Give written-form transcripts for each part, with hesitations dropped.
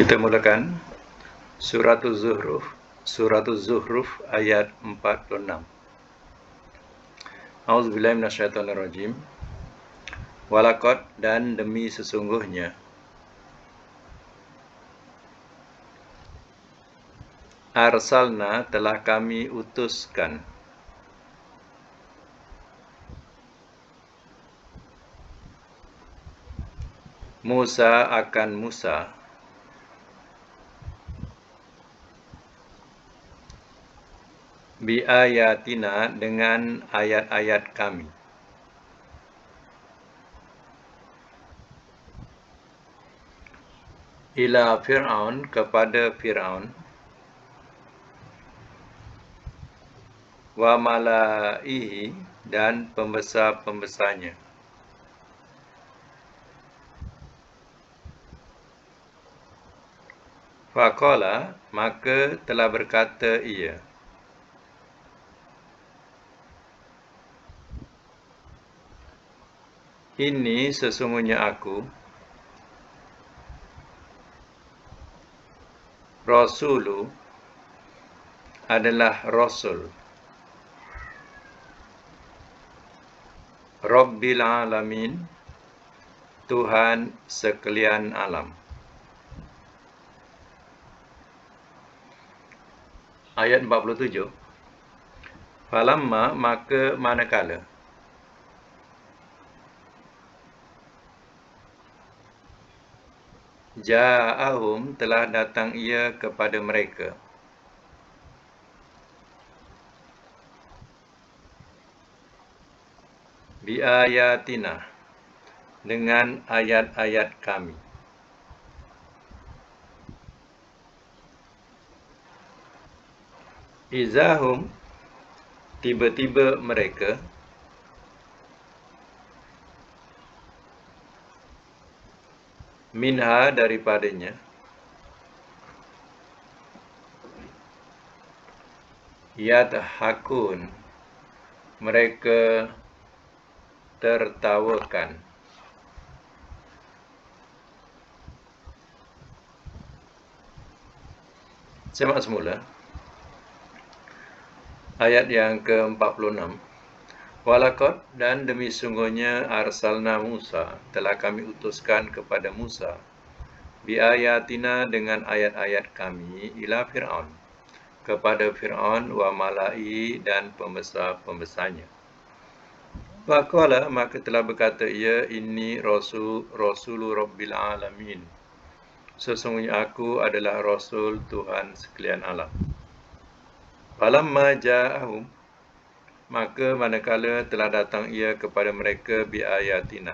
Kita mulakan Suratul Zuhruf ayat 46. A'udzubillahi minasyaitonirrajim. Walaqad, dan demi sesungguhnya, arsalna, telah kami utuskan, Musa akan Musa, biayatina, dengan ayat-ayat kami, ila Fir'aun, kepada Fir'aun, wa malaihi, dan pembesar-pembesarnya. Faqala, maka telah berkata ia, ini sesungguhnya aku, Rasulu, adalah Rasul, Rabbil Alamin, Tuhan sekalian alam. Ayat 47. Falamma, maka manakala, ja'ahum, telah datang ia kepada mereka, biayatina, dengan ayat-ayat kami, izahum, tiba-tiba mereka, minha, daripadanya, yadhakun, mereka tertawakan. Semak semula ayat yang ke-46. Walaqad, dan demi sungguhnya, arsalna Musa, telah kami utuskan kepada Musa, biayatina, dengan ayat-ayat kami, ila Fir'aun, kepada Fir'aun, wa malai, dan pembesar-pembesarnya. Faqala, maka telah berkata ia, inni Rasulu Rabbil Alamin, sesungguhnya aku adalah Rasul Tuhan sekalian alam. Falamma ja'ahum, maka manakala telah datang ia kepada mereka, biayatina,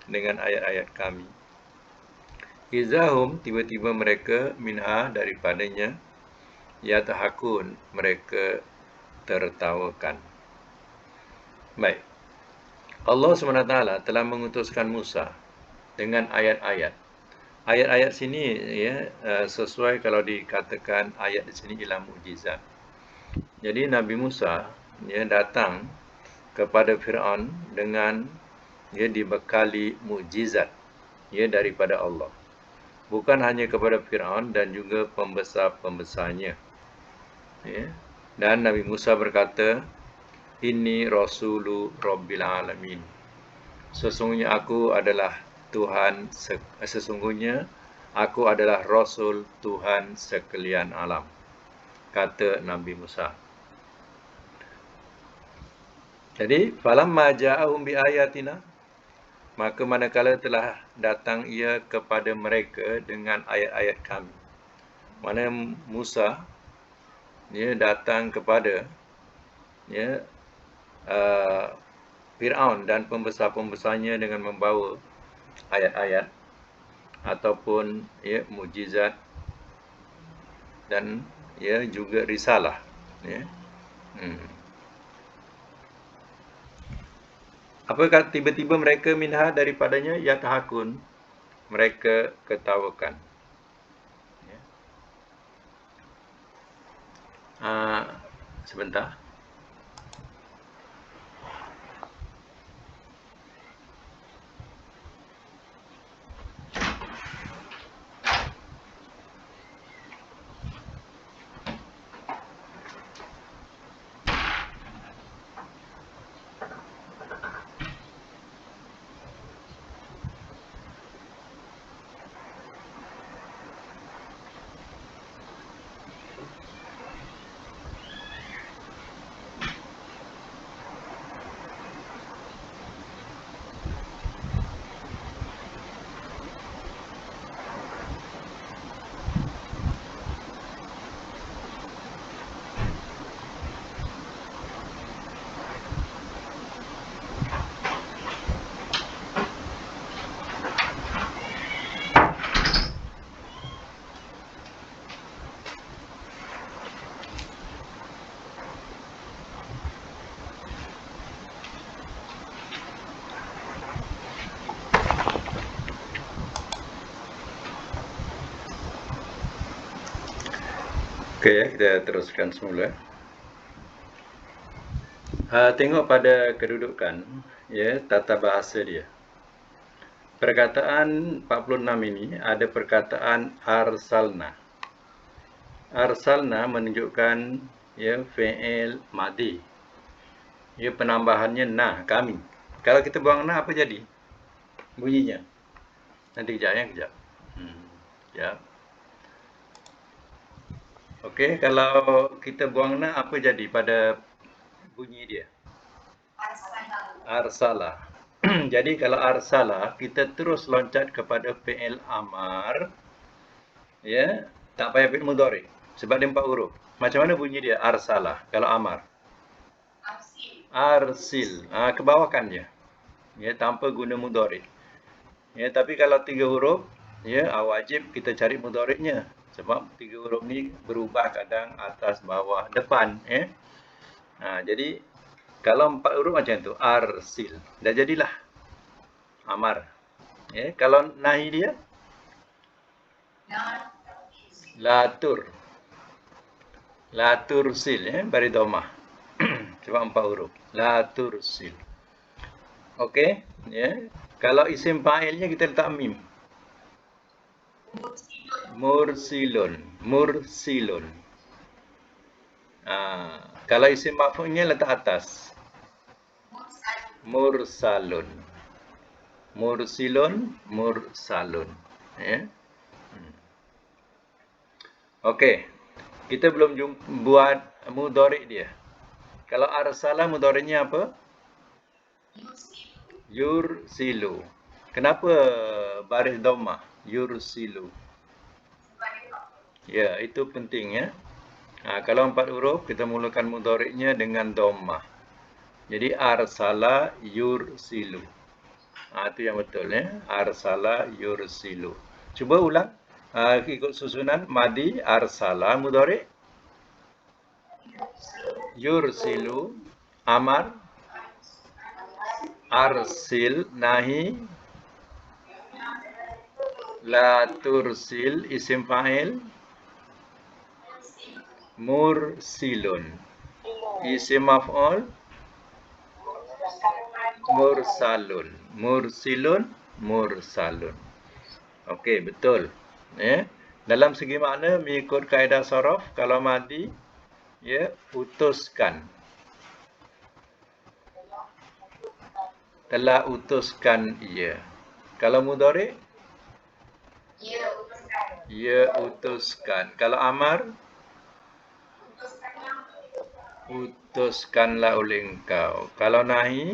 dengan ayat-ayat kami, izahum, tiba-tiba mereka, minha, daripadanya, yatahakun, mereka tertawakan. Baik, Allah SWT telah mengutuskan Musa dengan ayat-ayat. Ayat-ayat sini ya, sesuai kalau dikatakan ayat di sini ialah mukjizat. Jadi Nabi Musa ya datang kepada Fir'aun dengan dibekali mukjizat ya daripada Allah. Bukan hanya kepada Fir'aun dan juga pembesar-pembesarnya. Ya. Dan Nabi Musa berkata, inni Rasulu Rabbil Alamin, sesungguhnya aku adalah Rasul Tuhan sekalian alam, kata Nabi Musa. Jadi, falamma ja'ahum biayatina, maka manakala telah datang ia kepada mereka dengan ayat-ayat kami. Mana Musa datang kepada Fir'aun dan pembesar-pembesarnya dengan membawa ayat-ayat ataupun mukjizat dan juga risalah. Apakah tiba-tiba mereka minha, daripadanya, yatahakun, mereka ketawakan. Sebentar. Okey ya, kita teruskan semula. Tengok pada kedudukan ya, tata bahasa dia. Perkataan 46 ini ada perkataan arsalna. Arsalna menunjukkan ya fi'il madhi. Ya penambahannya na, kami. Kalau kita buang na apa jadi? Bunyinya. Nanti kejap ya, kejap. Kejap. Okey, kalau kita buang na apa jadi pada bunyi dia? Arsala. Jadi kalau arsala, kita terus loncat kepada fi'il amar. Ya, tak payah fi'il mudhari sebab dia 4 huruf. Macam mana bunyi dia arsala kalau amar? Arsil. Ke bawah kan dia. Ya, tanpa guna mudhari. Ya, tapi kalau 3 huruf, ya, wajib kita cari mudhari'nya. Sebab 3 huruf ni berubah kadang atas, bawah, depan, ya. Jadi kalau 4 huruf macam tu, arsil. Dah jadilah amar. Ya, kalau nahi dia latur. Latursil ya, bari dhammah. Sebab 4 huruf. Latursil. Okey, ya. Kalau isim fa'ilnya kita letak mim. Mursilun. Mursilun. Kalau isim maf'ulnya letak atas. Mursalun. Mursilun, mursalun. Ya. Okey. Kita belum buat mudhari' dia. Kalau arsala mudhari'nya apa? Yursilu. Kenapa baris dhammah? Yursilu. Ya, itu penting ya. Kalau 4 huruf kita mulakan mudhari'nya dengan dhammah. Jadi arsala yursilu. Itu yang betul ya. Arsala yursilu. Cuba ulang. Ikut susunan madi arsala mudhari'. Yursilu amar. Arsil nahi. La tursil isim fa'il. Mursilun isim maf'ul. Mursalun. Mursilun, mursalun. Okey, betul. Ya. Dalam segi makna mengikut kaedah sharaf, kalau madi ya utuskan. Telah utuskan ia. Kalau mudhari' ia utuskan. Kalau amar utuskanlah oleh engkau. Kalau nahi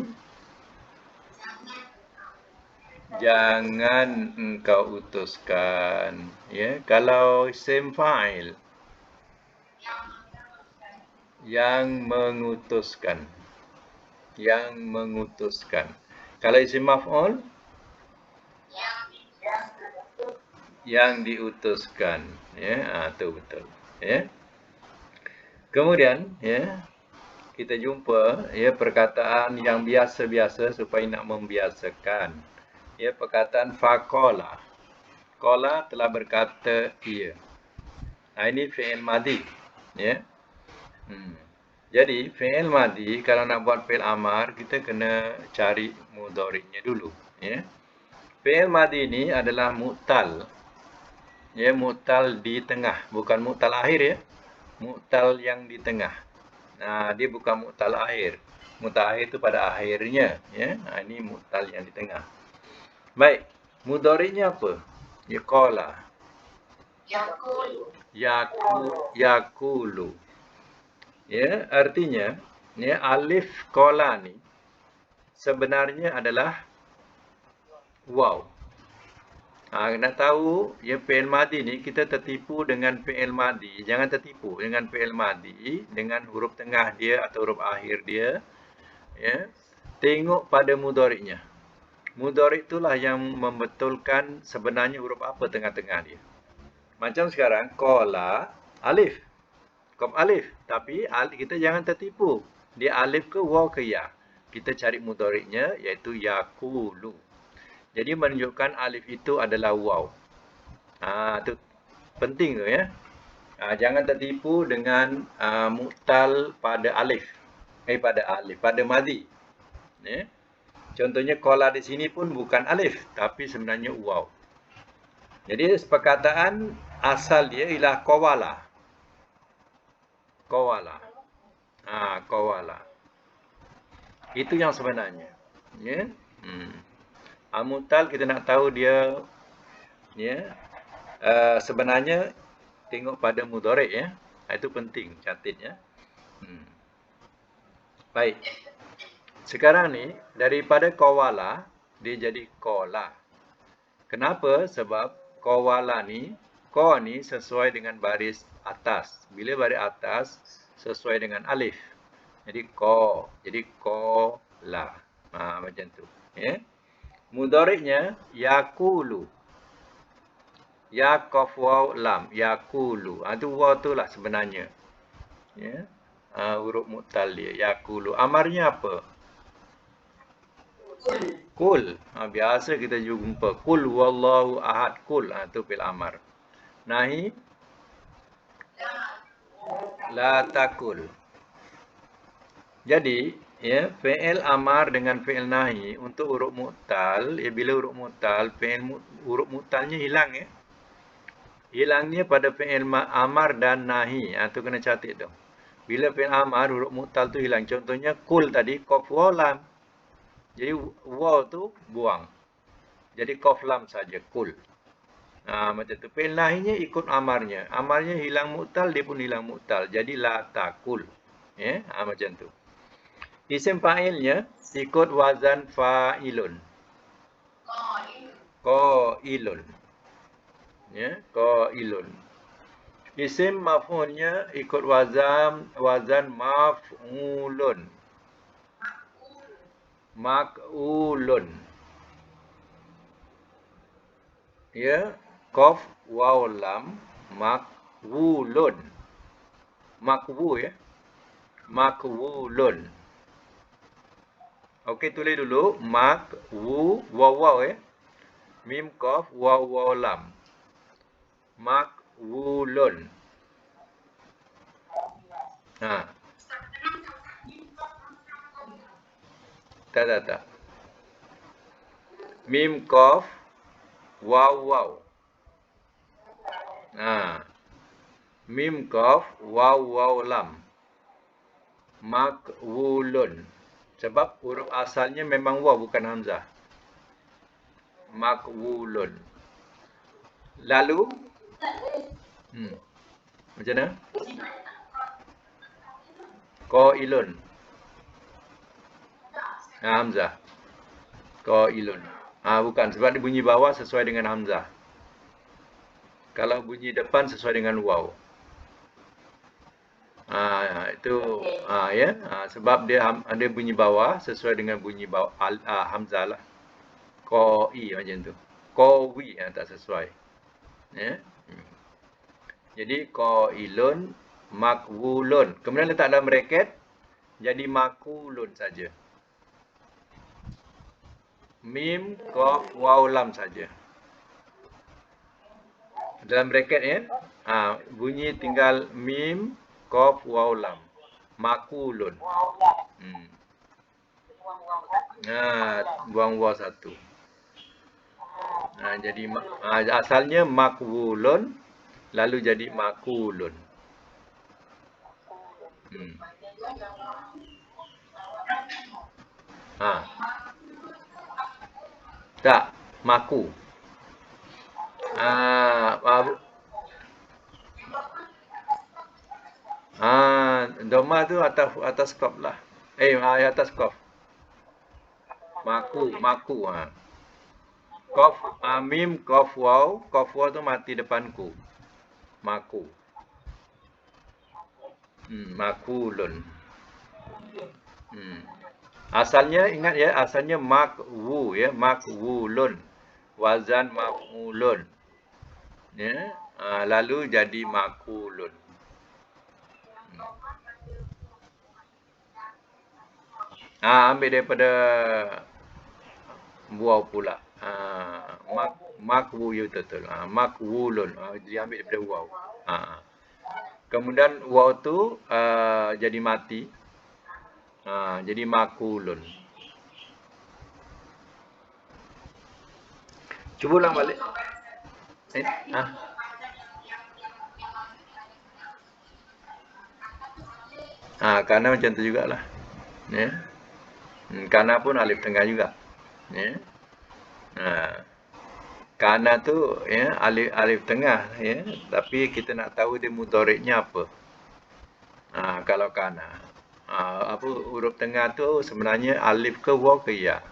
jangan engkau utuskan. Ya, kalau isim fa'il yang mengutuskan. Yang mengutuskan. Kalau isim maf'ul yang diutuskan. Ya, itu betul. Ya. Kemudian, ya, kita jumpa ya perkataan yang biasa-biasa supaya nak membiasakan. Ya, perkataan faqala. Qala telah berkata ia. Ini fi'il madhi, ya. Jadi fi'il madhi kalau nak buat fi'il amar kita kena cari mudhari'nya dulu, ya. Fi'il madhi ini adalah mu'tal. Ya, mu'tal di tengah, bukan mu'tal akhir ya. Mu'tal yang di tengah. Dia bukan mu'tal akhir. Mu'tal akhir itu pada akhirnya, ya. Ini mu'tal yang di tengah. Baik, mudhari'nya apa? Ya, qala. Yakulu. Ya, artinya ya alif qala ni sebenarnya adalah waw. Nak tahu ya fi'il madhi ni kita tertipu dengan fi'il madhi. Jangan tertipu dengan fi'il madhi dengan huruf tengah dia atau huruf akhir dia. Ya. Tengok pada mudhari'nya. Mudhari' itulah yang membetulkan sebenarnya huruf apa tengah-tengah dia. Macam sekarang qala alif. Qaf alif, tapi kita jangan tertipu. Dia alif ke waw ke ya. Kita cari mudhari'nya iaitu yaqulu. Jadi menunjukkan alif itu adalah waw. Itu penting tu ya. Jangan tertipu dengan mu'tal pada alif. Pada madhi. Ya. Contohnya qala di sini pun bukan alif tapi sebenarnya waw. Jadi perkataan asal dia ialah qawala. Qawala. Qawala. Itu yang sebenarnya. Ya. Mu'tal kita nak tahu dia sebenarnya tengok pada mudhari' ya. Itu penting catat ya. Baik. Sekarang ni daripada qawala dia jadi qala. Kenapa? Sebab qawala ni ni sesuai dengan baris atas. Bila baris atas sesuai dengan alif. Jadi qala. Macam tu ya. Mudhari'nya yaqulu. Ya qaf waw lam yaqulu. Itu waw tu lah sebenarnya. Ya. Huruf mu'tal dia yaqulu. Amarnya apa? Kul. Biasa kita jumpa kul wallahu ahad kul. Itu fi'il amar. Nahi la takul. Jadi ya, fi'il amar dengan fi'il nahi untuk huruf mu'tal, bila huruf mu'tal, huruf mu'talnya hilang ya. Hilangnya pada fi'il amar dan nahi. Itu kena catat tu. Bila fi'il amar huruf mu'tal tu hilang. Contohnya kul tadi qaf waw lam. Jadi waw tu buang. Jadi qaf lam saja kul. Macam tu. Fi'il nahinya ikut amarnya. Amarnya hilang mu'tal, dia pun hilang mu'tal. Jadi la takul. Ya, macam tu. Isim fa'ilnya ikut wazan fa'ilun. Qailun. Ya, qailun. Isim maf'ulnya ikut wazan maf'ulun. Mak'ulun. Ya, qaf waw lam makwulun. Makwu ya. Makwulun. Okey, tulis dulu makwu waw ya. Mim qaf waw lam. Makwulun. Tak. Mim qaf waw. Mim qaf waw lam. Makwulun. Sebab huruf asalnya memang waw bukan hamzah. Makwulun. Lalu macam mana? Qailun. Hamzah. Qailun. Bukan sebab dia bunyi bawah sesuai dengan hamzah. Kalau bunyi depan sesuai dengan waw. Itu ya. Sebab dia bunyi bawah sesuai dengan bunyi bawah hamzah lah. Qai macam tu. Qawi tak sesuai. Ya. Jadi qailun makwulun. Kemudian letak dalam bracket jadi makulun saja. Mim qaf waw lam saja. Dalam bracket ya. Bunyi tinggal mim qaf waw lam. Makulun. Buang waw satu. Jadi asalnya makwulun lalu jadi makulun. Tak, maku. Doma tu atas qaf lah. Atas qaf. Maku. Qaf mim qaf waw tu mati depanku. Maku. Makulun. Asalnya ingat ya, asalnya makwu ya, makwulun. Wazan maf'ulun. Ya, lalu jadi makulun. Ambil daripada waw pula. Makwu betul. Makwulun. Dia ambil daripada waw. Kemudian waw tu jadi mati. Jadi makulun. Cuba ulang balik. Eh, ah. Kana macam tu jugalah. Ya. Kana pun alif tengah juga. Ya. Kana tu ya alif tengah ya, tapi kita nak tahu dia mudhari'nya apa. Kalau kana. Apa huruf tengah tu sebenarnya alif ke waw ke ya.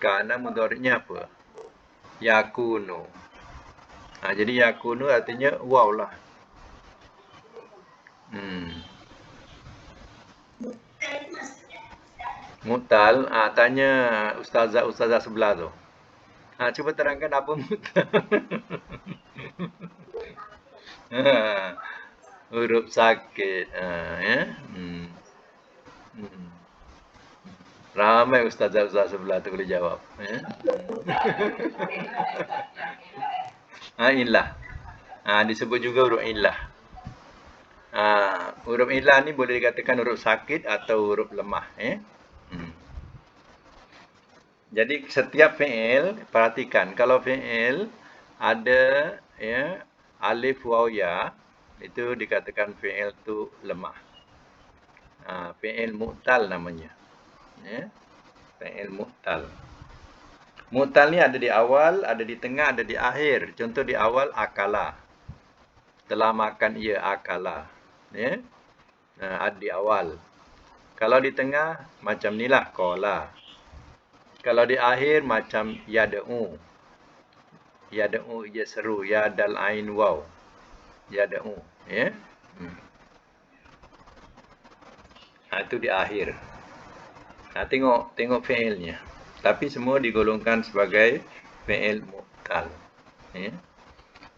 Kana mudhari'nya apa? Yakunu. Jadi yakunu artinya waw lah. Mutal, tanya ustazah sebelah tu. Cuba terangkan apa mutal. Huruf sakit. Ya. Ramai ustazah sebelah tu boleh jawab. Ya. Illah. Disebut juga huruf illah. Huruf illah ni boleh dikatakan huruf sakit atau huruf lemah. Jadi setiap fi'il, perhatikan kalau fi'il ada ya alif waw ya, itu dikatakan fi'il tu lemah. Fi'il mu'tal namanya. Ya. Fi'il mu'tal. Mu'tal ni ada di awal, ada di tengah, ada di akhir. Contoh di awal akala. Telah makan ia akala. Ya. Ada di awal. Kalau di tengah macam nilah qala. Kalau di akhir macam yad'u. Yad'u ia seru, ya dal ain waw. Yad'u, ya. Itu di akhir. Tengok fi'ilnya. Tapi semua digolongkan sebagai fi'il mu'tal. Ya.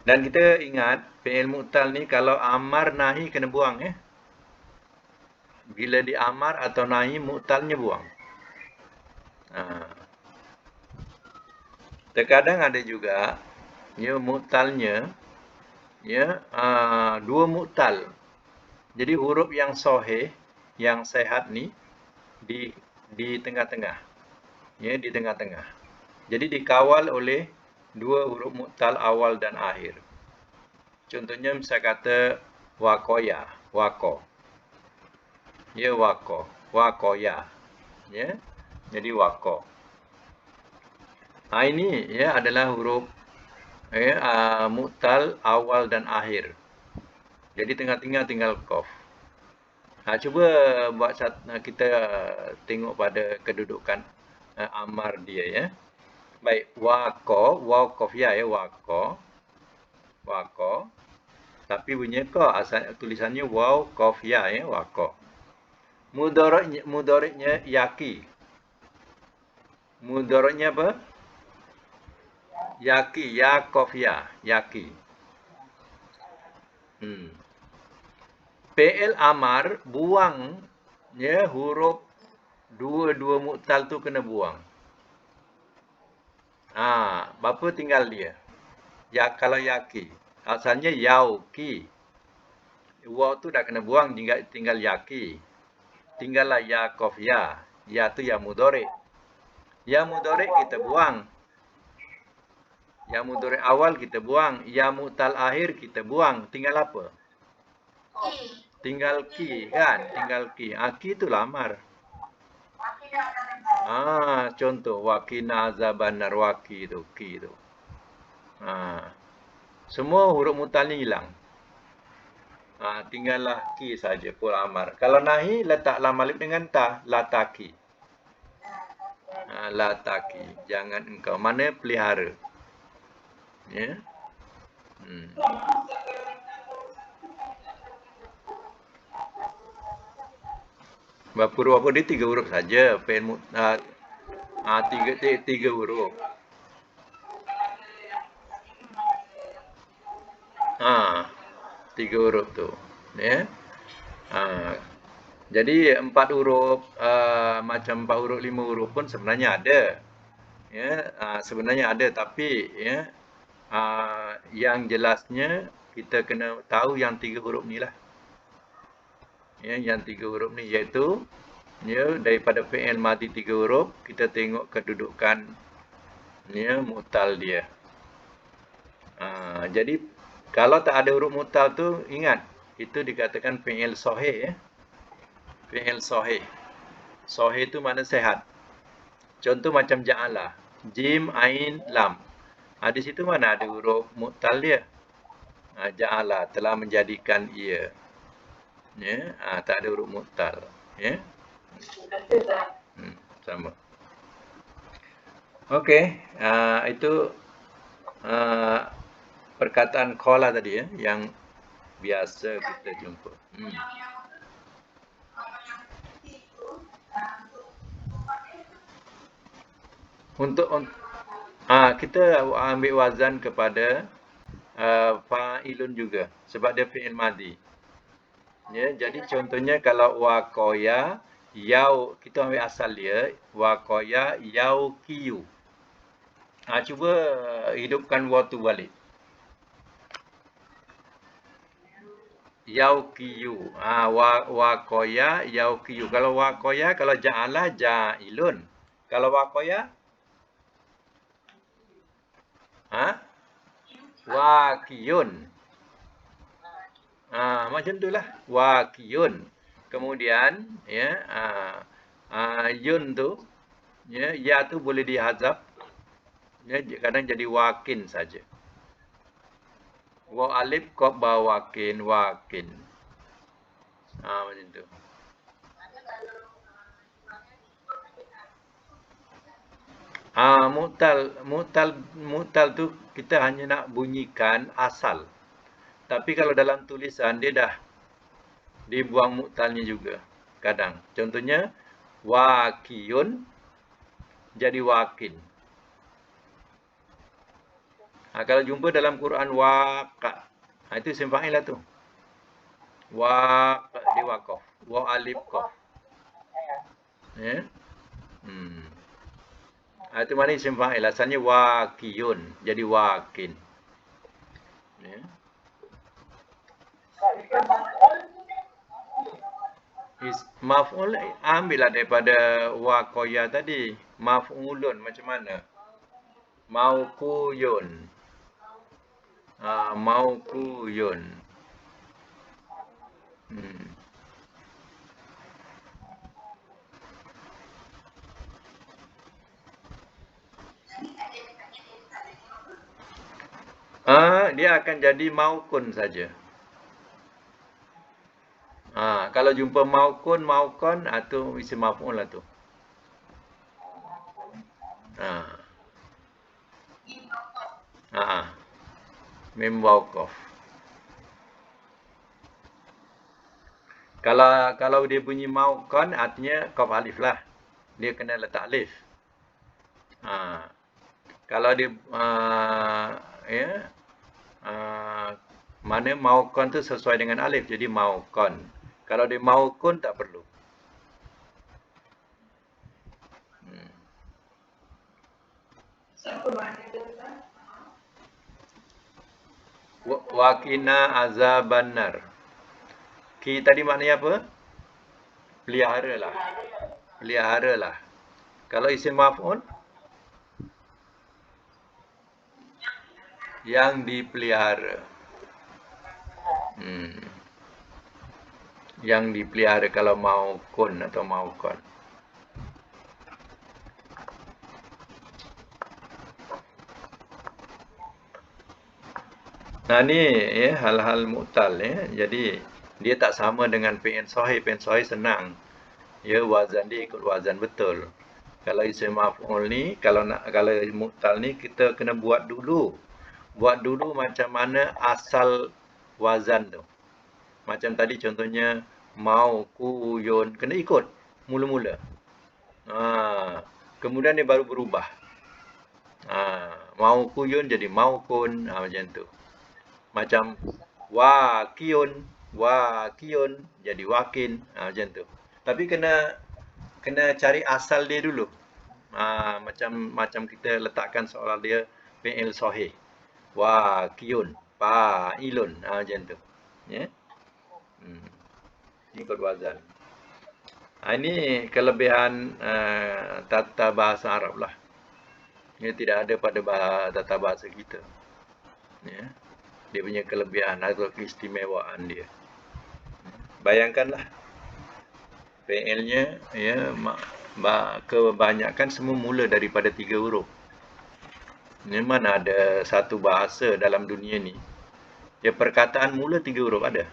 Dan kita ingat fi'il mu'tal ni kalau amar nahi kena buang ya. Bila diamar atau nahi mu'talnya buang. Terkadang ada juga ya mu'talnya ya dua mu'tal. Jadi huruf yang sahih, yang sehat ni di tengah-tengah. Ya, di tengah-tengah. Jadi dikawal oleh dua huruf mu'tal awal dan akhir. Contohnya saya kata waqoya, waqo. Ya waqo, waqoya. Ya. Jadi waqo. Ini ya adalah huruf mu'tal awal dan akhir. Jadi tengah-tengah tinggal qaf. Cuba buat kita tengok pada kedudukan amar dia ya. Baik, waqo, waw qaf ya waqo. Waqo. Tapi bunyi qa asal tulisannya waw qaf ya waqo. Mudhari'nya yaqi. Mudhari'nya apa? Yaqi, ya qaf ya, yaqi. Fi'il amar buang ya huruf dua mu'tal tu kena buang. Berapa tinggal dia? Ya kalau yaqi. Asalnya yauki. Waw tu dah kena buang, tinggal yaqi. Tinggallah ya qaf ya. Ya tu ya mudhari'. Ya mudhari' kita buang. Ya mudhari' awal kita buang. Ya mu'tal akhir kita buang. Tinggal apa? Tinggal ki kan? Tinggal ki. Ki tu lamar. Contoh waqina azabannar waqi tu, ki tu. Semua huruf mu'tal ni hilang. Tinggallah ki saja pul amar. Kalau nahi letak lam alif dengan ta, lataki. Lataki. Jangan engkau. Mana pelihara. Ya. Berapa huruf apa dia? 3 huruf saja. Tiga huruf. Tiga huruf tu. Ya. Jadi 4 huruf, macam 4 huruf, 5 huruf pun sebenarnya ada. Ya, sebenarnya ada tapi ya yang jelasnya kita kena tahu yang 3 huruf ni lah. Ya, yang 3 huruf ni iaitu ya, daripada fi'il madhi 3 huruf, kita tengok kedudukan ya, mu'tal dia. Jadi kalau tak ada huruf mu'tal tu, ingat itu dikatakan fi'il sahih ya. Fi'il sahih. Sahih tu mana sehat. Contoh macam ja'ala, jim, ain, lam. Di situ mana ada huruf mu'tal dia? Ja'ala, telah menjadikan ia. Ya, tak ada huruf mu'tal. Ya. Sama. Okey, itu perkataan qala tadi ya, yang biasa kita jumpa. Kita ambil wazan kepada fa'ilun juga sebab dia fi'il madhi. Ya, jadi contohnya kalau waqaya yau, kita ambil asal dia waqaya yauqiyu. Cuba hidupkan wa tu balik. Yauqiyu. Waqaya yauqiyu. Kalau waqaya, kalau ja'ala ja'ilun. Kalau waqaya waqiyun. Macam itulah waqiyun. Kemudian ya yun tu ya tu boleh dihazaf. Ya, kadang jadi wakin saja. Wa alif qaf ba wakin wakin. Macam tu. Mu'tal tu kita hanya nak bunyikan asal. Tapi kalau dalam tulisan dia dah dibuang mu'talnya juga kadang. Contohnya waqiyun jadi wakin. Kalau jumpa dalam Quran waqa, itu isim fa'il lah tu. Waqa di waqaf, wa alif qaf. Ya. Itu mana isim fa'il, asalnya waqiyun jadi wakin. Ya. Maf'ul ambillah daripada waqaya tadi. Maf'ulun macam mana? Mauquyun. Mauquyun. Dia akan jadi maukun saja. Kalau jumpa maukun, maukon, tu isim maf'ul lah tu. Mim waqaf. Kalau dia bunyi maukon, artinya qaf alif lah. Dia kena letak alif. Kalau dia mana maukon tu sesuai dengan alif, jadi maukon. Kalau dia maukun tak perlu. Waqina azabannar. Ki tadi maknanya apa? Peliharalah. Peliharalah. Kalau isim maf'ul yang dipelihara. Yang dipelihara kalau maukun atau maukon. Ni ya, hal-hal mu'tal ya. Jadi dia tak sama dengan fi'il sahih. Fi'il sahih senang. Ya, wazan dia ikut wazan betul. Kalau isim maf'ul ni, kalau mu'tal ni kita kena buat dulu. Buat dulu macam mana asal wazan tu. Macam tadi contohnya mauquyun, kena ikut mula-mula. Kemudian dia baru berubah. Mauquyun jadi maukun, macam tu. Macam waqiyun jadi wakin, macam tu. Tapi kena cari asal dia dulu. Macam kita letakkan soal dia fi'il sahih. Waqiyun. fa'ilun. Macam tu. Ya. Ini kod wazan. Ini kelebihan tata bahasa Arab lah. Ini tidak ada pada tata bahasa kita. Ya. Dia punya kelebihan atau keistimewaan dia. Bayangkanlah PL-nya ya kebanyakan semua mula daripada 3 huruf. Ini mana ada satu bahasa dalam dunia ni ya perkataan mula 3 huruf ada.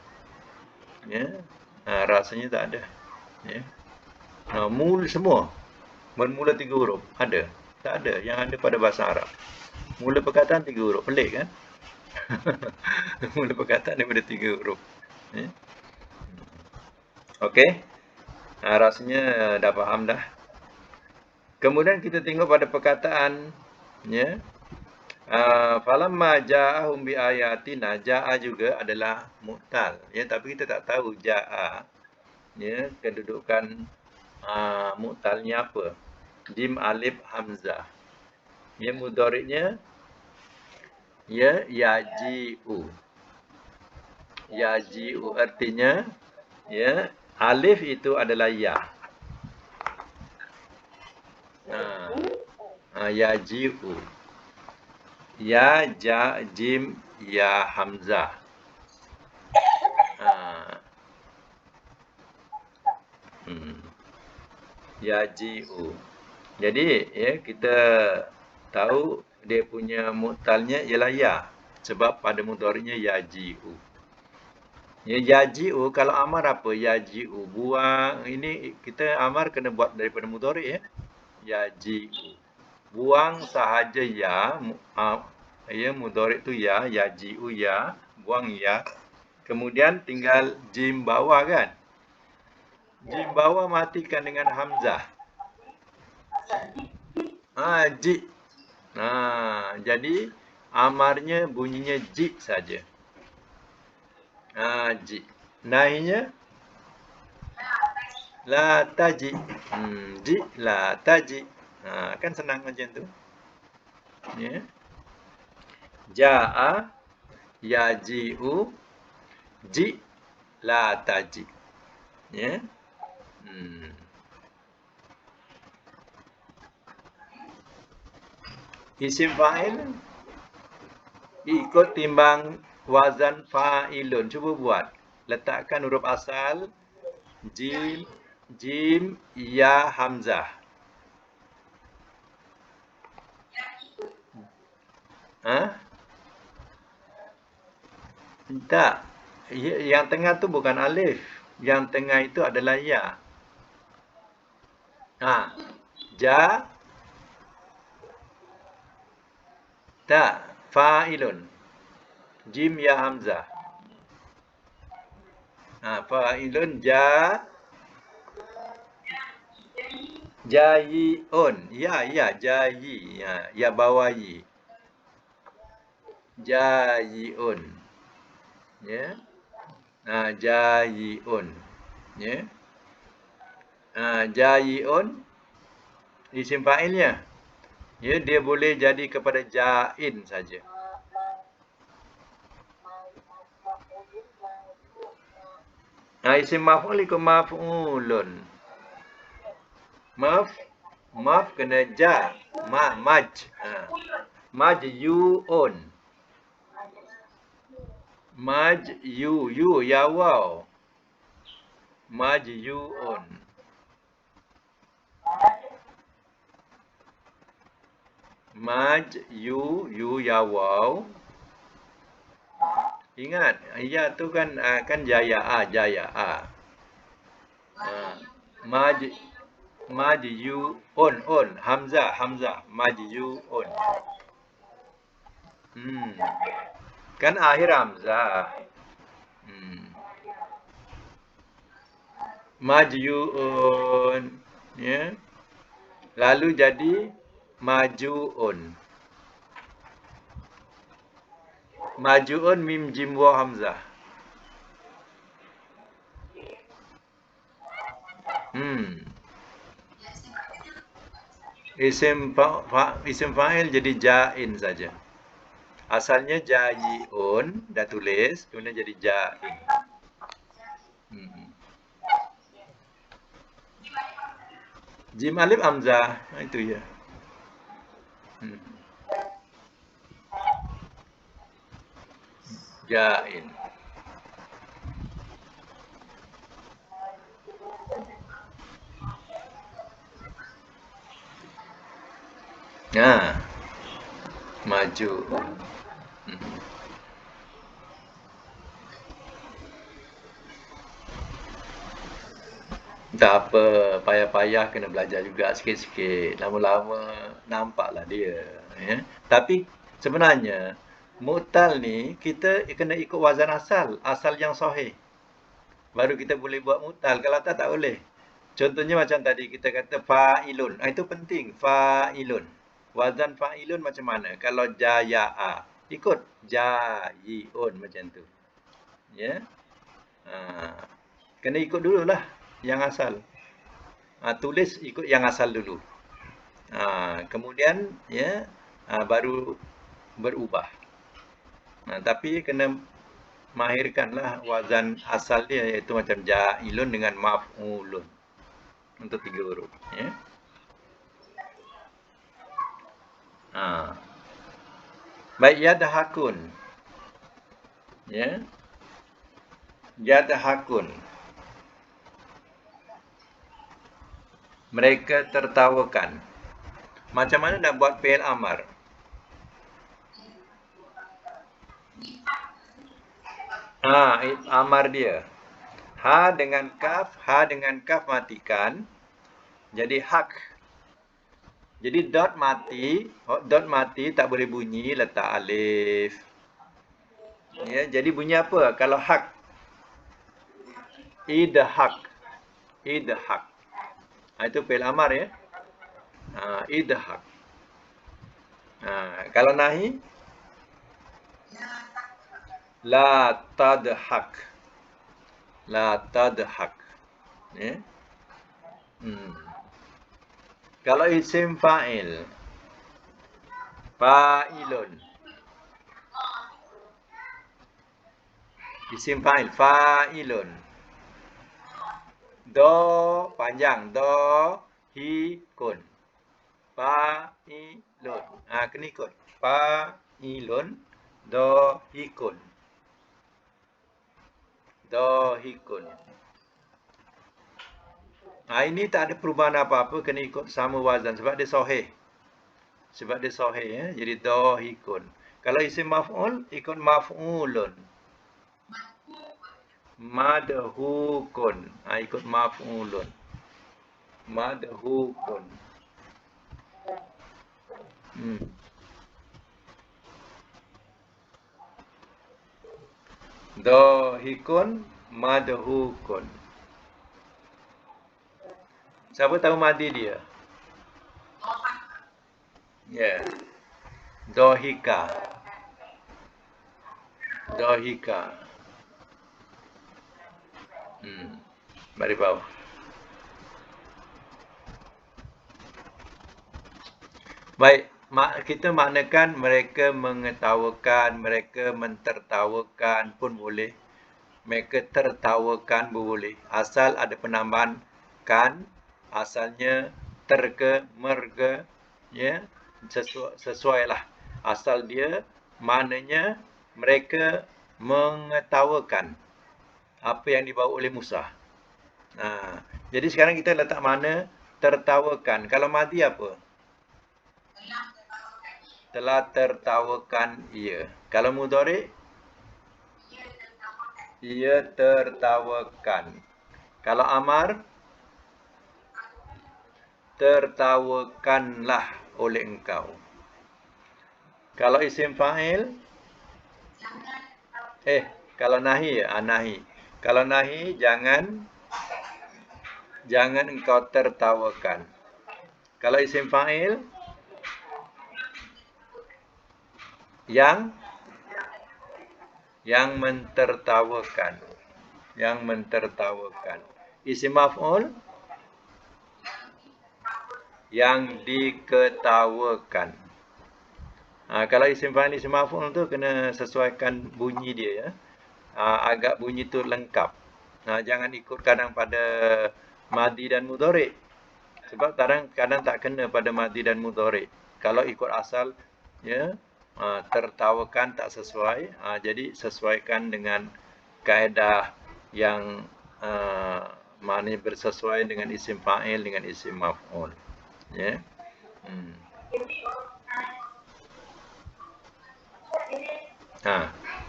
Ya. Rasanya tak ada. Ya. Mula semua bermula 3 huruf ada. Tak ada yang ada pada bahasa Arab. Mula perkataan 3 huruf. Pelik kan? Mula perkataan daripada 3 huruf. Ya. Okey. Rasanya dah faham dah. Kemudian kita tengok pada perkataan ya. Falamma ja'ahum bi ayatina, ja'a juga adalah mu'tal ya, tapi kita tak tahu ja'a ya kedudukan mu'talnya apa. Jim alif hamzah. Ya mudhari'nya ya yaji'u. Yaji'u artinya ya alif itu adalah ya. Yaji'u. Ya, ja, jim, ya, hamzah. Yaji'u. Jadi, ya, kita tahu dia punya mu'talnya ialah ya. Sebab pada mudhari'nya yaji'u. Ya, yaji'u, kalau amar apa? Yaji'u. Buang, ini kita amar kena buat daripada mudhari' ya. Yaji'u. Buang sahaja ya, ya mudhari' tu ya, yaji'u ya, buang ya. Kemudian tinggal jim bawah kan? Jim bawah matikan dengan hamzah. Ji. Jadi amarnya bunyinya ji saja. Ji. Nahinya la taji. Ji la taji. Kan senang macam tu. Ya. Ja'a yaji'u ji la taji. Ya. Isim fa'il ikut timbang wazan fa'ilun. Cuba buat. Letakkan huruf asal jim, ya, hamzah. Tak. Yang tengah tu bukan alif. Yang tengah itu adalah ya. Ja. Tak. Fa'ilun. Jim, ya, hamzah. Fa'ilun ja. Jayi'un. Ya, jayi. Ya bawahi. Jayi'un. Ya. Jayi'un. Ya. Jayi'un isim fa'ilnya. Ya, dia boleh jadi kepada ja'in saja. Isim maf'ul ikut maf'ulun. Maf kena ja. Maj. Majyu'un. Majyu ya waw. Majyu'un. Majyu ya waw. Ingat, ya tu kan jaya a. Majyu'un. Hamzah. Majyu'un. Kan akhir hamzah. Majyu'un. Ya. Lalu jadi maju'un. Maju'un mim jim waw hamzah. Isim fa'il jadi ja'in saja. Asalnya jayiun, dah tulis, kemudian jadi jain. Jim alif hamzah, itu ya. Hmm. Jain. Nah, maju. Hmm. Tak apa, payah-payah kena belajar juga sikit-sikit. Lama-lama nampaklah dia. Ya. Tapi sebenarnya, mu'tal ni kita kena ikut wazan asal. Asal yang sahih. Baru kita boleh buat mu'tal. Kalau tak, tak boleh. Contohnya macam tadi kita kata fa'ilun. Itu penting. Fa'ilun. Wazan fa'ilun macam mana? Kalau jaya'a. Ikut jayi'un macam tu. Ya. Ha. Kena ikut dululah yang asal. Tulis ikut yang asal dulu. Kemudian ya baru berubah. Tapi kena mahirkanlah wazan asal dia, iaitu macam ja'ilun dengan maf'ulun untuk 3 huruf. Ya. Baik, yadhakun. Ya. Yadhakun. Mereka tertawakan. Macam mana nak buat fi'il amar? Amar dia. Ha dengan kaf matikan. Jadi hak. Jadi dot mati tak boleh bunyi, letak alif. Ya, jadi bunyi apa? Kalau hak. Idhak. Idhak. Itu fi'il amar ya. Idhak. Kalau nahi, la tadhak. La tadhak. Ya. Kalau isim fa'il, fa'ilun. Isim fa'il, fa'ilun. Do panjang, do hi kun. Fa'ilun. Kena ikut. Fa'ilun, do hi kun. Do hi kun. Ini tak ada perubahan apa-apa, kena ikut sama wazan sebab dia sahih. Sebab dia sahih ya. Jadi dohikun. Kalau isim maf'ul ikut maf'ulun. Madhukun. Ikut maf'ulun. Madhukun. Dohikun, madhukun. Siapa tahu madi dia? Ya. Dohika. Dohika. Mari bawah. Baik, kita maknakan mereka mengetawakan, mereka mentertawakan pun boleh. Mereka tertawakan boleh. Asal ada penambahan kan, asalnya terke, merge, ya, sesuailah. Asal dia maknanya mereka mengetawakan apa yang dibawa oleh Musa. Jadi sekarang kita letak mana tertawakan. Kalau madi apa? Telah tertawakan ia. Kalau mudhari? Ia tertawakan. Kalau amar? Tertawakanlah oleh engkau. Kalau isim fa'il? Kalau nahi ya, nahi. Kalau nahi jangan engkau tertawakan. Kalau isim fa'il? Yang mentertawakan. Yang mentertawakan. Isim maf'ul? Yang diketawakan. Kalau isim fa'il isim maf'ul tu kena sesuaikan bunyi dia ya. Agak bunyi tu lengkap. Jangan ikut kadang pada madi dan mudhari'. Sebab kadang tak kena pada madi dan mudhari'. Kalau ikut asal ya, tertawakan tak sesuai. Jadi sesuaikan dengan kaedah yang maknanya bersesuaian dengan isim fa'il dengan isim maf'ul. Ya. Hmm.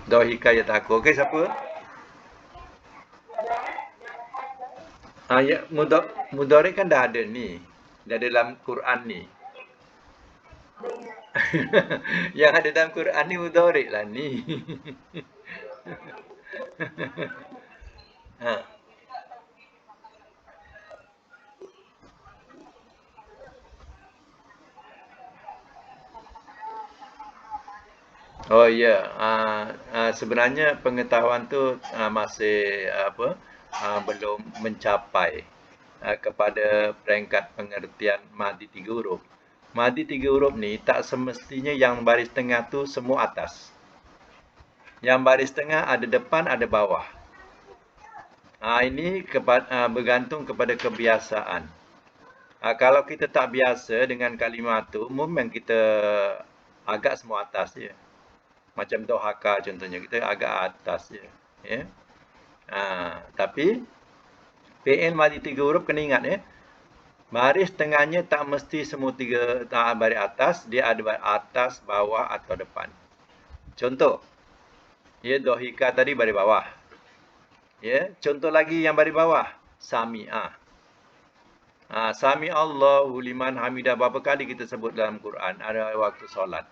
Dhahika yadhaku. Okey, siapa? Ya, mudhari kan dah ada ni. Dah ada dalam Quran ni. Yang ada dalam Quran ni mudhari lah ni. ha. Oh ya, sebenarnya pengetahuan tu masih belum mencapai kepada peringkat pengertian madi tiga huruf. Madi tiga huruf ni tak semestinya yang baris tengah tu semua atas. Yang baris tengah ada depan, ada bawah. Ini bergantung kepada kebiasaan. Kalau kita tak biasa dengan kalimah tu, memang kita agak semua atas je. Macam dohaka contohnya, kita agak atas je. Ya. Tapi fi'il madhi tiga huruf kena ingat ya. Baris tengahnya tak mesti semua baris atas, dia ada baris atas, bawah atau depan. Contoh, ya dohika tadi baris bawah. Ya, contoh lagi yang baris bawah, sami'ah. Sami Allahu liman hamidah, berapa kali kita sebut dalam Quran ada waktu solat.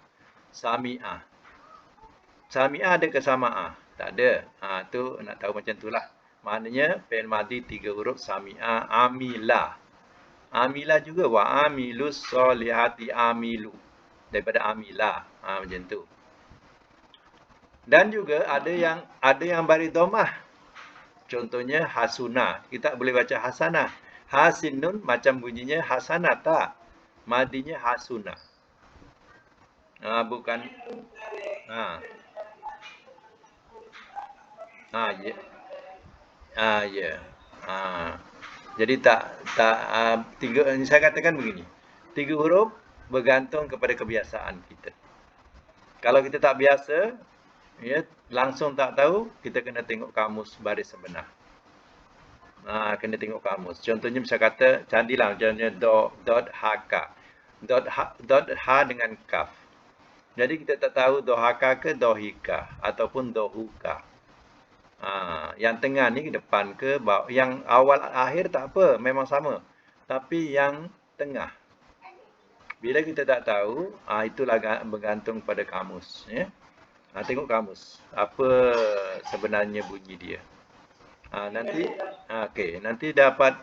Sami'ah. Sami'ah ada ke sama'ah? Tak ada. Tu nak tahu macam itulah. Maknanya fi'il madhi tiga huruf sami'ah, amilah. Amilah juga wa amilus solihati amilu. Daripada amilah. Macam tu. Dan juga ada yang baris domah. Contohnya hasunah. Kita boleh baca hasanah. Hasinun macam bunyinya hasanah tak? Madinya hasunah. Bukan. Ya. Ya. Jadi tiga, saya katakan begini. Tiga huruf bergantung kepada kebiasaan kita. Kalau kita tak biasa, ya, langsung tak tahu, kita kena tengok kamus baris sebenar. Kena tengok kamus. Contohnya bisa kata, candilah contohnya dot haka. Dot ha dengan kaf. Jadi kita tak tahu dohaka ke dohika ataupun dohuka. Yang tengah ni depan ke bawah. Yang awal akhir tak apa, memang sama. Tapi yang tengah. Bila kita tak tahu, itulah bergantung pada kamus. Ya? Tengok kamus. Apa sebenarnya bunyi dia. Nanti dapat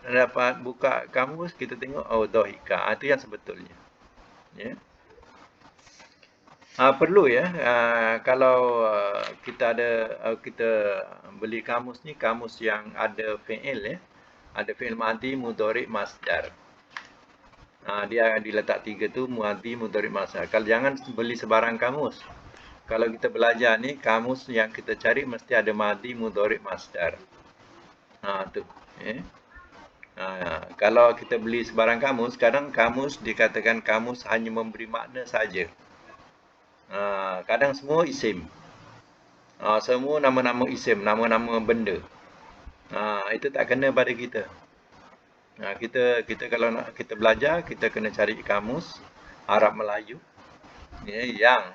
buka kamus, kita tengok dohika. Itu yang sebetulnya. Ya. Perlu ya, kalau kita beli kamus ni, kamus yang ada fi'il ya. Ada fi'il madhi, mudhari, masdar. Dia diletak tiga tu, madhi, mudhari, masdar. Kalau jangan beli sebarang kamus. Kalau kita belajar ni, kamus yang kita cari mesti ada madhi, mudhari, masdar. Tu. Kalau kita beli sebarang kamus, kadang kamus dikatakan kamus hanya memberi makna saja. Kadang semua isim. Semua nama-nama isim, nama-nama benda. Itu tak kena pada kita. Kita kalau nak kita belajar, kita kena cari kamus Arab Melayu. Yang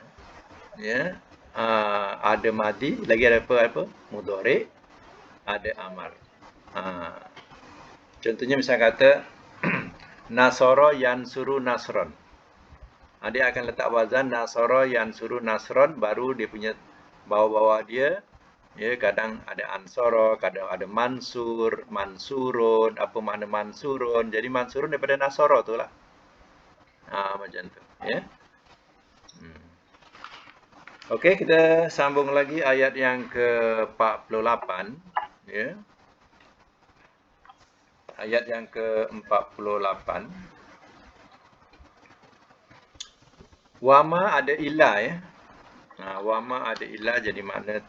ada madi, lagi ada apa? Mudhari, ada amar. Contohnya misal kata Nasara yansuru nasron. Dia akan letak wazan Nasara yansuru nasron, baru dia punya bawah-bawah dia. Ya, kadang ada ansara, kadang ada mansur, mansurun, apa makna mansurun. Jadi mansurun daripada Nasara tu lah. Macam tu. Ya. Okey, kita sambung lagi ayat yang ke-48. Ya. Ayat yang ke-48. Wama ada ilah ya. Wama ada ilah jadi makna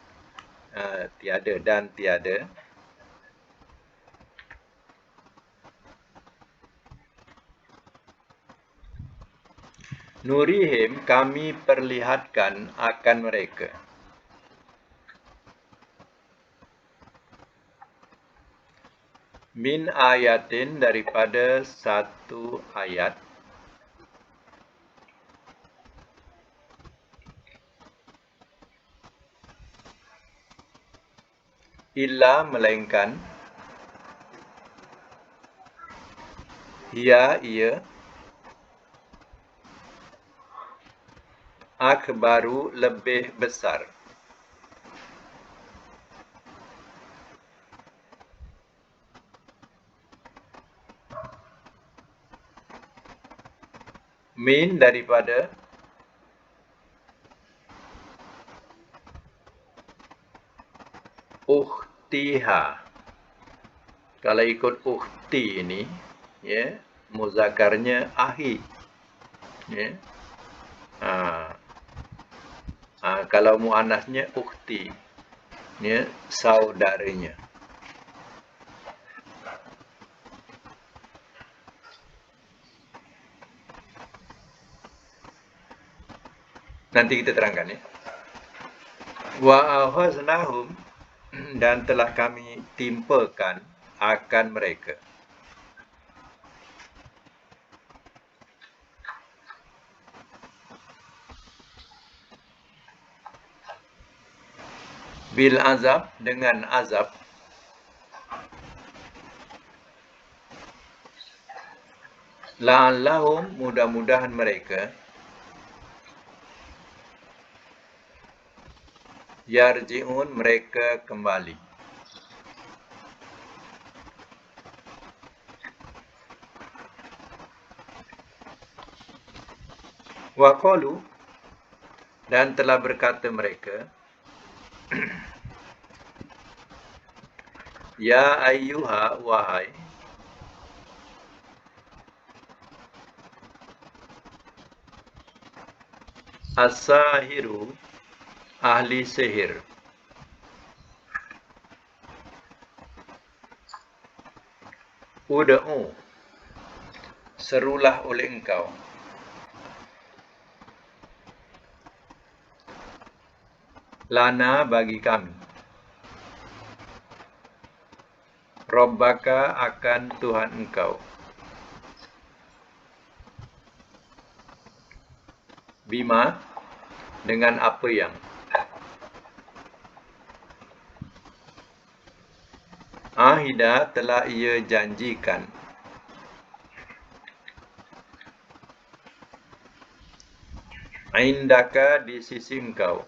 tiada dan tiada. Nurihim kami perlihatkan akan mereka. Min ayatin daripada satu ayat. Illa melainkan. Ia. Akbaru lebih besar. Min daripada. Ukhtiha. Kalau ikut ukhti ini, ya, muzakarnya ahi. Ya. Kalau muannasnya ukhti, ya, saudaranya. Nanti kita terangkan ya. Wa ahaznahum dan telah kami timpakan akan mereka. Bil azab dengan azab. La'allahum mudah-mudahan mereka. Yarji'un mereka kembali. Wa qalu dan telah berkata mereka. Ya ayyuha wahai. As-sahiru ahli sihir. Ud'u serulah oleh engkau. Lana bagi kami. Rabbaka akan Tuhan engkau. Bima dengan apa yang. Ahida telah ia janjikan. Indaka di sisi engkau.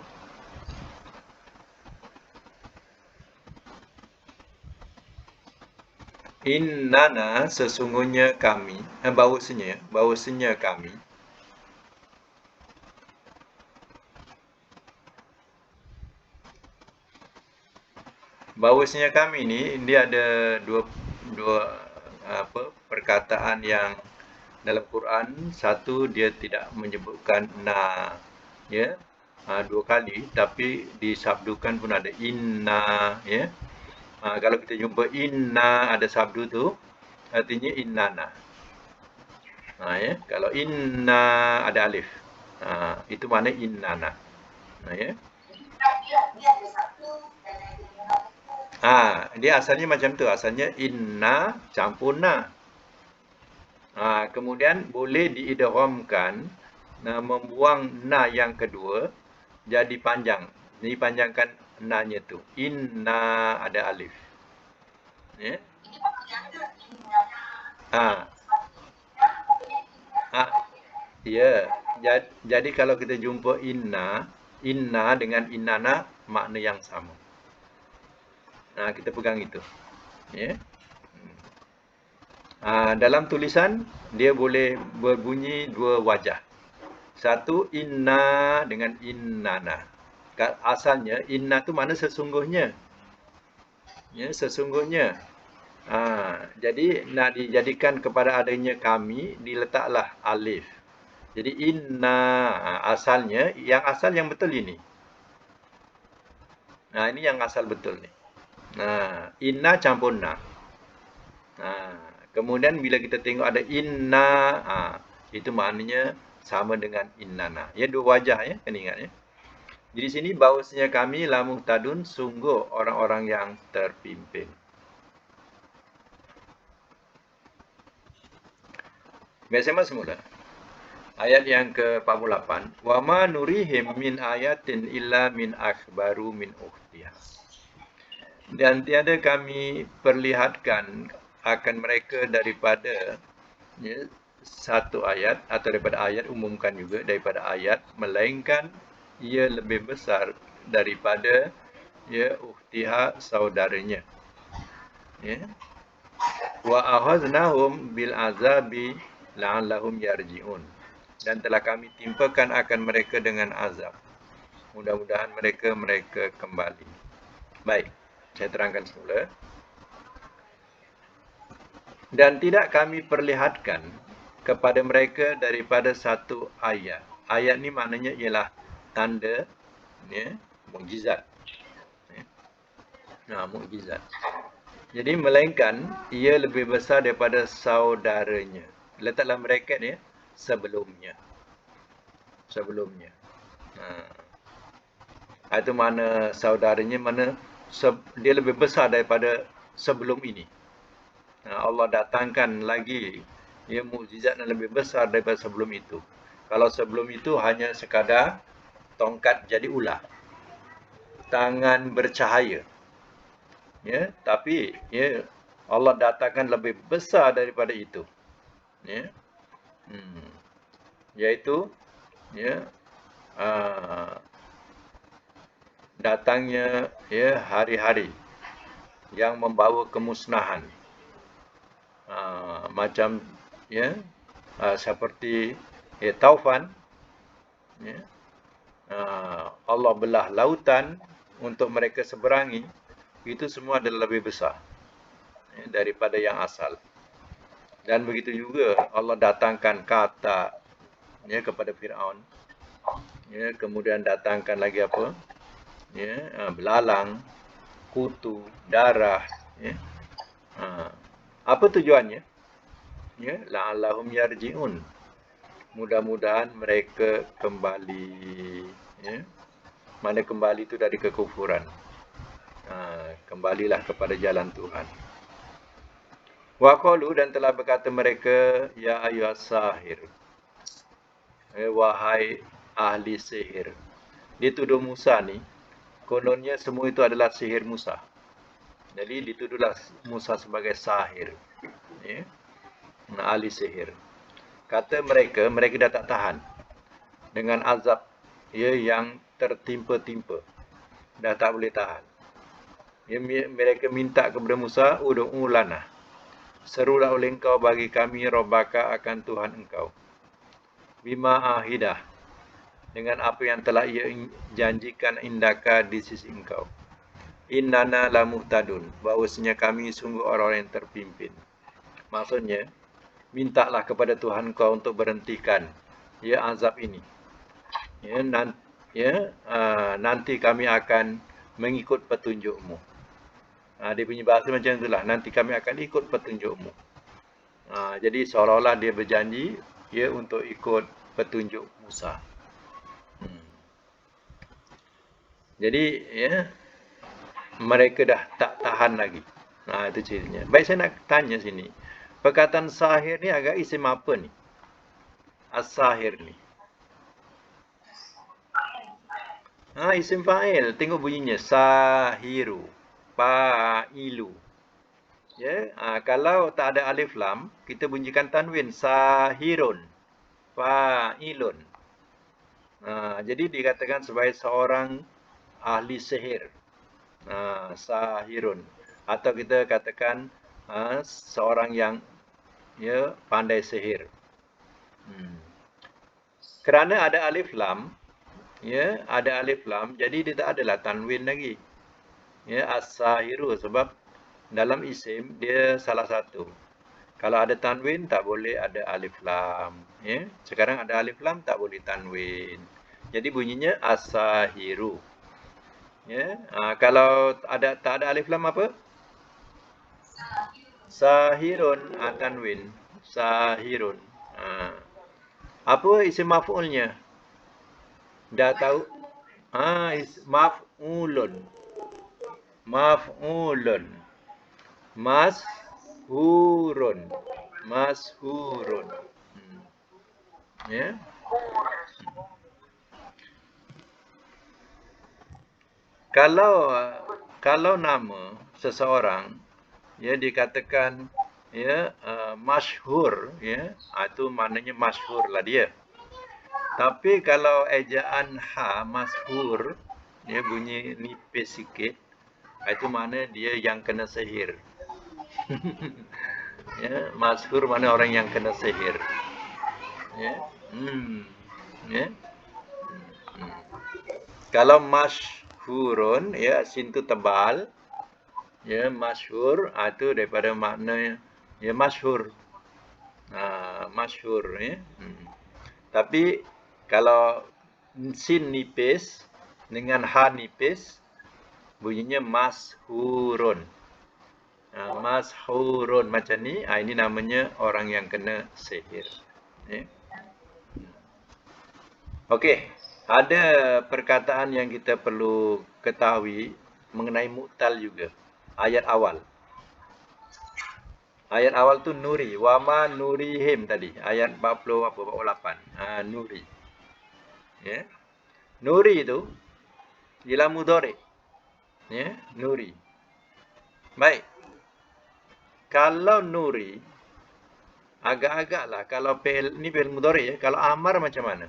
Innana sesungguhnya kami. Bahawasanya kami. Bahawasanya kami ni dia ada dua perkataan yang dalam Quran. Satu dia tidak menyebutkan na, ya, dua kali, tapi disabdukan pun ada inna, ya. Kalau kita jumpa inna ada sabdu tu artinya innana. Ya, kalau inna ada alif, itu makna innana. Ya. Dia asalnya macam tu. Asalnya inna campur na. Kemudian boleh diidghamkan, membuang na yang kedua jadi panjang. Dipanjangkan na-nya tu. Inna ada alif. Ya. Ya. Jadi kalau kita jumpa inna dengan innana makna yang sama. Kita pegang itu. Ya. Dalam tulisan dia boleh berbunyi dua wajah. Satu inna dengan innana. Asalnya inna tu mana sesungguhnya. Ya, sesungguhnya. Jadi nak dijadikan kepada adanya kami diletaklah alif. Jadi inna asalnya, yang betul ini. Nah, ini yang asal betul nih. Nah, inna campur na. Nah, kemudian bila kita tengok ada inna, itu maknanya sama dengan innana. Ya, dua wajah ya, kan ingat ya. Jadi sini bahawasanya kami la muhtadun, sungguh orang-orang yang terpimpin. Biasa semula. Ayat yang ke-48. Wa ma nurihim min ayatin illa min akhbaru min ukhtiha. Dan tiada kami perlihatkan akan mereka daripada ya, satu ayat atau daripada ayat, umumkan juga daripada ayat, melainkan ia lebih besar daripada ya ukhtiha, saudaranya. Ya. Wa ahaznahum bil azabi la'allahum yarji'un. Dan telah kami timpakan akan mereka dengan azab. Mudah-mudahan mereka kembali. Baik, saya terangkan semula. Dan tidak kami perlihatkan kepada mereka daripada satu ayat. Ayat ni maknanya ialah tanda, ya, mukjizat. Ya. Nah, mukjizat. Jadi melainkan ia lebih besar daripada saudaranya. Letaklah bracket ya, sebelumnya. Sebelumnya. Itu mana saudaranya, mana dia lebih besar daripada sebelum ini. Allah datangkan lagi ya mukjizat yang lebih besar daripada sebelum itu. Kalau sebelum itu hanya sekadar tongkat jadi ular, tangan bercahaya. Ya, tapi ya Allah datangkan lebih besar daripada itu. Ya. Yaitu ya datangnya ya hari-hari yang membawa kemusnahan. Macam ya seperti ya taufan, ya. Allah belah lautan untuk mereka seberangi, itu semua adalah lebih besar ya, daripada yang asal. Dan begitu juga Allah datangkan kata ya kepada Firaun, ya, kemudian datangkan lagi apa, ya, belalang, kutu, darah, ya. Apa tujuannya? Ya, la'allahum yarji'un. Mudah-mudahan mereka kembali. Ya. Mana kembali itu dari kekufuran. Kembalilah kepada jalan Tuhan. Wa qalu, dan telah berkata mereka, ya ayyuhas sahir. Wahai ahli sihir. Dia tuduh Musa ni, kononnya semua itu adalah sihir Musa. Jadi dituduhlah Musa sebagai sahir. Ya. Ahli sihir. Kata mereka dah tak tahan dengan azab ya yang tertimpa-timpa. Dah tak boleh tahan. Ya, mereka minta kepada Musa, ud'u lana. Serulah oleh engkau bagi kami Rabbaka, akan Tuhan engkau. Bima ahidah, dengan apa yang telah ia janjikan indaka di sisi engkau. Innana la muhtadun, bahawasanya kami sungguh orang yang terpimpin. Maksudnya, mintalah kepada Tuhan kau untuk berhentikan ya azab ini. Nanti kami akan mengikut petunjukmu. Dia punya bahasa macam itulah. Nanti kami akan ikut petunjukmu. Jadi seolah-olah dia berjanji ya untuk ikut petunjuk Musa. Jadi ya mereka dah tak tahan lagi. Itu ceritanya. Baik, saya nak tanya sini. Perkataan sahir ni agak isim apa ni? As-sahir ni. Isim fa'il. Tengok bunyinya. Sahiru. Fa'ilu. Ya, kalau tak ada alif lam, kita bunyikan tanwin. Sahirun. Fa'ilun. Jadi dikatakan sebagai seorang ahli sihir. Sahirun. Atau kita katakan seorang yang ya pandai sihir. Kerana ada alif lam, ya, ada alif lam, jadi dia tak adalah tanwin lagi. Ya, as-sahiru, sebab dalam isim dia salah satu. Kalau ada tanwin tak boleh ada alif lam, ya. Sekarang ada alif lam tak boleh tanwin. Jadi bunyinya asahiru. Ya. Kalau tak ada alif lam apa? Sahirun, tanwin. Sahirun. Apa isim maf'ulnya? Dah tahu? Maf'ulun. Maf'ulun. Mashurun. Mashurun. Ya. Kalau nama seseorang ya dikatakan ya masyhur ya, itu maknanya masyhur lah dia. Tapi kalau ejaan ha masyhur dia bunyi nipis sikit, itu makna dia yang kena sihir. Ya, masyhur mana orang yang kena sihir. Ya. Ya. Kalau masyhurun ya sin tu tebal. Ya, masyhur itu daripada makna ya masyhur. Masyhur ya. Tapi kalau sin nipis dengan ha nipis bunyinya mashurun. Mashurun macam ni, ini namanya orang yang kena sihir. Ya. Okey, ada perkataan yang kita perlu ketahui mengenai mu'tal juga. Ayat awal. Ayat awal tu nuri, wama nurihim tadi. Ayat 40 apa 48. Nuri. Ya. Nuri itu ialah mudhari. Ya, nuri. Baik. Kalau nuri agak-agaklah kalau ni fi'il mudhari ya, kalau amar macam mana?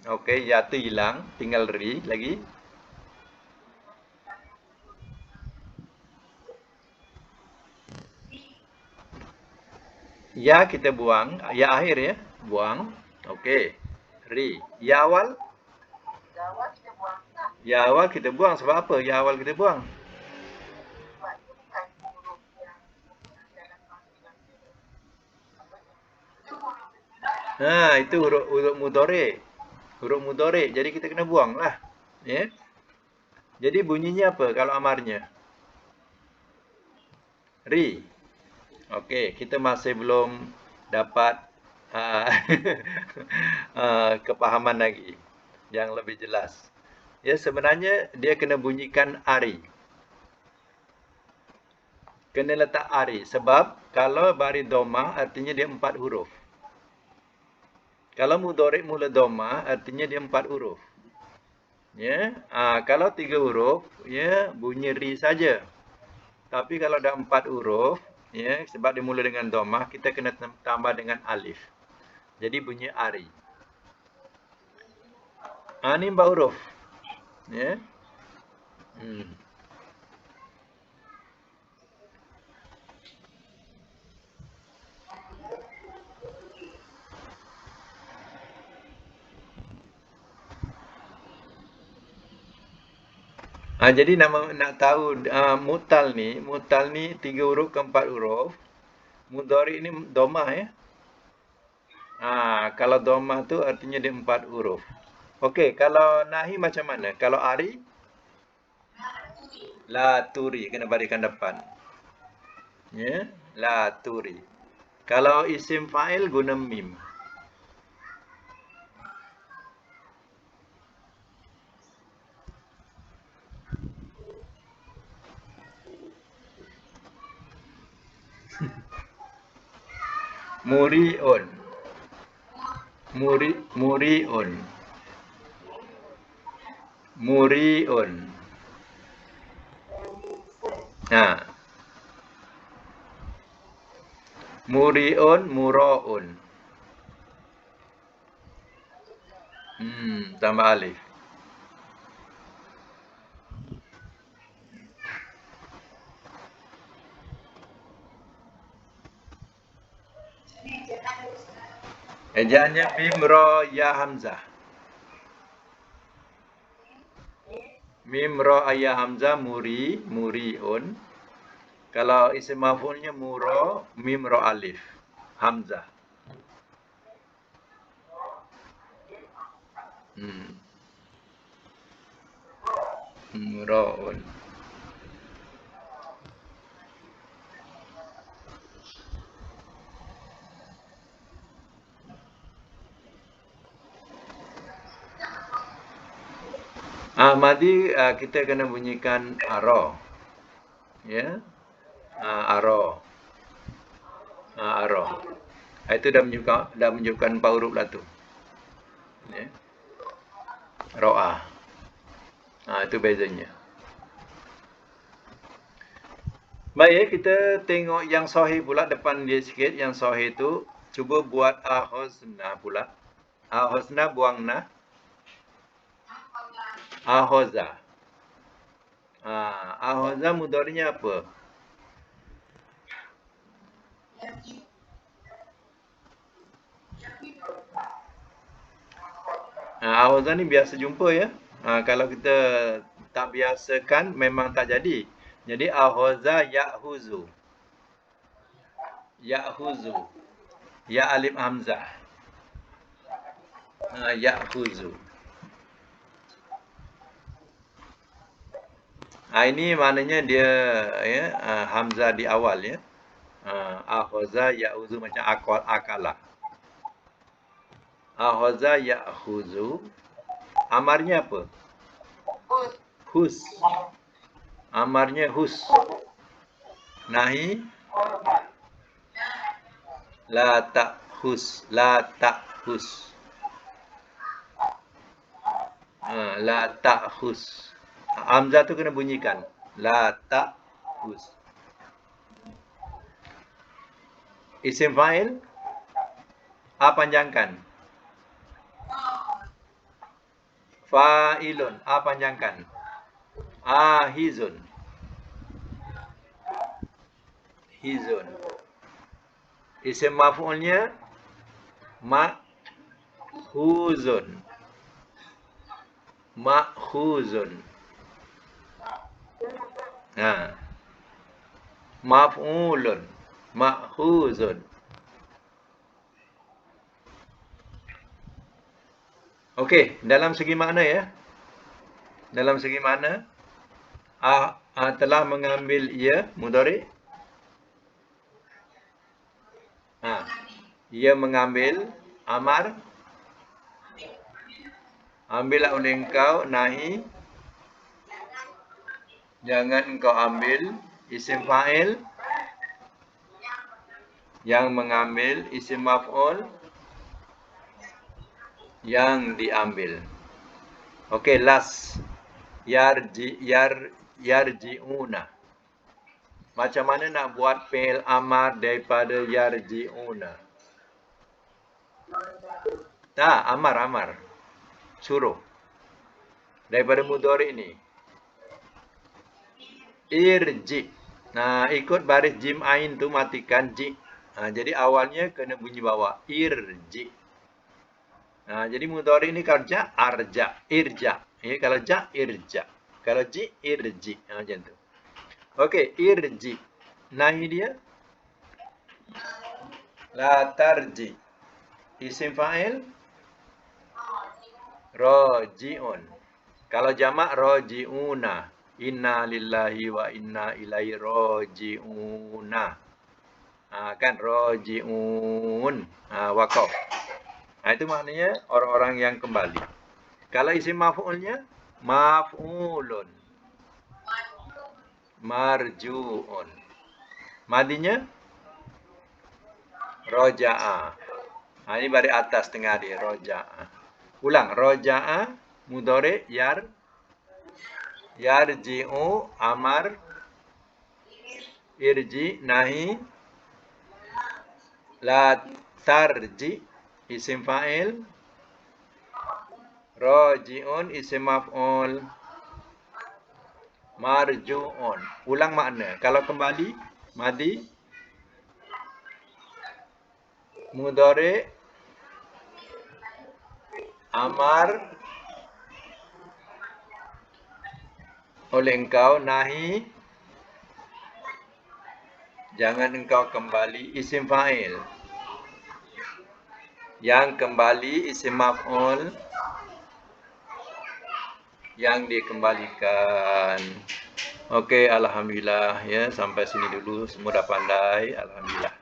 Okey, ya tu hilang, tinggal ri lagi. Ya kita buang, ya akhir ya, buang. Okey. Ri. Ya awal? Ya awal kita buang sebab apa? Ya awal kita buang. Itu huruf mudhari. Huruf mudhari. Jadi kita kena buang lah. Ya. Jadi bunyinya apa kalau amarnya? Ri. Okey, kita masih belum dapat kepahaman lagi yang lebih jelas. Ya, sebenarnya dia kena bunyikan ari. Kena letak ari sebab kalau bari doma artinya dia 4 huruf. Kalau mudhari mula doma artinya dia 4 huruf. Ya, kalau 3 huruf ya bunyi ri saja. Tapi kalau dah 4 huruf ya sebab dia mula dengan doma kita kena tambah dengan alif. Jadi bunyi ari. Ni 4 huruf. Ya. Jadi nak tahu mutal ni 3 huruf ke 4 huruf. Mudhari ni domah ya. Kalau domah tu artinya dia 4 huruf. Okey, kalau nahi macam mana? Kalau ari la turi kena bariskan depan. Ya, la turi. Kalau isim fa'il guna mim. Muriun. Muriun. Muriun. Muriun, muraun. Tambah alif. Ejaannya mim ra ya hamzah. Mim ra ayah hamzah muri, muriun. Kalau isim maf'ulnya muro, mim ra alif, hamzah. Muraun. Madi kita kena bunyikan ara. Ya. Ara. Ara. Itu dah menunjukkan 4 huruf lah tu. Ya. Ro'ah. Itu bezanya. Baik, kita tengok yang sahih pula depan dia sikit. Yang sahih tu cuba buat ahozna pula. Ahozna buang na. Ahoza. Ahoza mudhari'nya apa? Ahoza ni biasa jumpa ya. Kalau kita tak biasakan memang tak jadi. Jadi ahoza ya'huzu. Ya'huzu. Ya alif hamzah. Ya'huzu. Ini maknanya dia ya, hamzah di awal ya. Ahoza ya'huzu macam akala. Ahoza ya'huzu. Amarnya apa? Hus. Amarnya hus. Nahi la ta'hus. La ta'hus. La ta'hus. Hamzah tu kena bunyikan. La ta'hus. Isim fa'il. Panjangkan. Fa'ilun. Panjangkan. Hizun. Hizun. Isim maf'ulnya ma'khuzun. Ma'khuzun. Maf'ulun. Ma'khuzun. Okey, dalam segi makna ya. Dalam segi makna telah mengambil ia mudhari'. Ia mengambil amar. Ambillah oleh engkau nahi. Jangan engkau ambil isim fa'il yang mengambil isim maf'ul yang diambil. Okey, last. Yarji'una. Macam mana nak buat fi'il amar daripada yarji'una? Amar. Suruh. Daripada mudhari' ni. Irji. Ikut baris jim ain tu matikan ji. Jadi awalnya kena bunyi bawah. Irji. Jadi mudhari' ni kalau ja, arja. Irja. Kalau ja, irja. Kalau ji, irji. Macam tu. Okey, irji. Nahi dia. La tarji. Isim fa'il. Raji'un. Kalau jamak, raji'una. Inna lillahi wa inna ilaihi raji'una. Kan raji'un. Waqaf. Itu maknanya orang-orang yang kembali. Kalau isim maf'ulnya maf'ulun. Marju'un. Madinya roja'a. Ini baris atas tengah dia, roja'a. Ulang, roja'a mudhari' yarji'u amar irji nahi la tarji isim fa'il raji'un isim maf'ul marju'un. Ulang makna. Kalau kembali madi mudhari' amar oleh engkau, nahi, jangan engkau kembali, isim fa'il. Yang kembali isim maf'ul yang dikembalikan. Oke, alhamdulillah ya, sampai sini dulu, semua dah pandai, alhamdulillah.